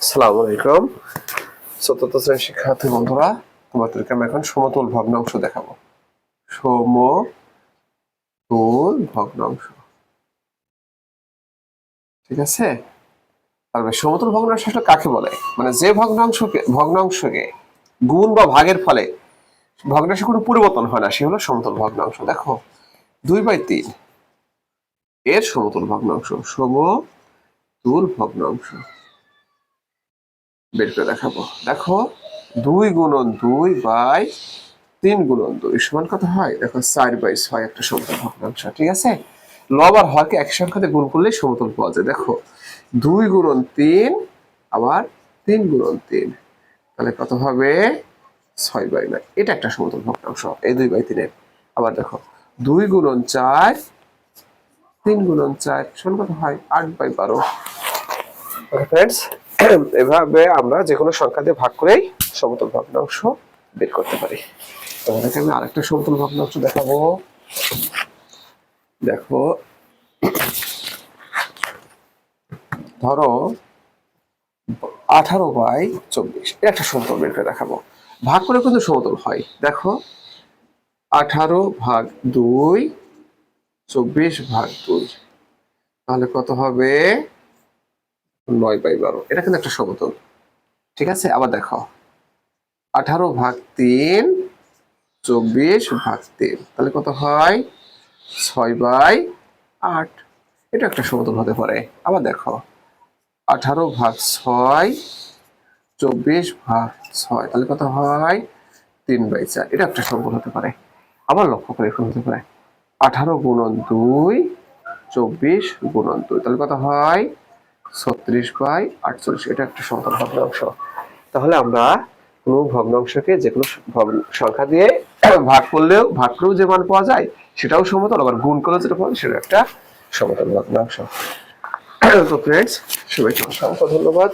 আসসালামু আলাইকুম। চতুর্থ শ্রেণীর শিক্ষার্থী বন্ধুরা, তোমাদেরকে আমি এখন সমতল ভগ্নাংশ দেখাবো। সমতল ভগ্নাংশ, ঠিক আছে? তাহলে সমতল ভগ্নাংশ আসলে কাকে বলে? মানে যে ভগ্নাংশকে গুণ বা ভাগের ফলে ভগ্নাংশে কোনো পরিবর্তন হয় না, সে হলো সমতল ভগ্নাংশ। দেখো 2/3 এর সমতল ভগ্নাংশ, সমতল ভগ্নাংশ বের করে দেখাবো। দেখো 2 × 2/3 সমান কত হয়? দেখো 4/6 একটা সমতল ভগ্নাংশ, ঠিক আছে? লব আর হরকে এক সংখ্যাতে গুণ করলে সমতল পাওয়া যায়। দেখো 2 × 3 আবার 3 × 3, তাহলে কত হবে? 6/9। এটা একটা সমতল ভগ্নাংশ, এই 2/3 এর। আবার দেখো 2 × 4, 3 × 4 সমান কত হয়? 8/12। ফ্রেন্ডস, এভাবে আমরা যে কোনো সংখ্যা দিয়ে ভাগ করেই সমতল ভগ্নাংশ বের করতে পারি। তোমাদেরকে আমি আরেকটা সমতল ভগ্নাংশ দেখাবো। দেখো, ধরো 18/24 একটা সমতল বের করে দেখাবো। ভাগ করে কিন্তু সমতল হয়। দেখো 18/2, 24/2, তাহলে কত হবে? 9/12। এটা কিন্তু একটা সমতল, ঠিক আছে? আবার দেখো 18/3, 24/3, তাহলে কত হয়? 6/8। এটা একটা সমতল হতে পারে। আবার দেখো 18/6, 24/6, তাহলে কত হয়? 3/4। এটা একটা সমতল হতে পারে। আবার লক্ষ্য করে এরকম হতে পারে 18 × 2, 24 × 2, তাহলে কত হয়? 36/48। এটা একটা সমতল ভগ্নাংশ। তাহলে আমরা কোনো ভগ্নাংশকে যে কোনো সংখ্যা দিয়ে ভাগ করেও যে মান পাওয়া যায় সেটাও সমতল, আবার গুণ করলে যেটা পাওয়া যায় সেটা একটা সমতল ভগ্নাংশ। তো ফ্রেন্ডস, সবাইকে অসংখ্য ধন্যবাদ।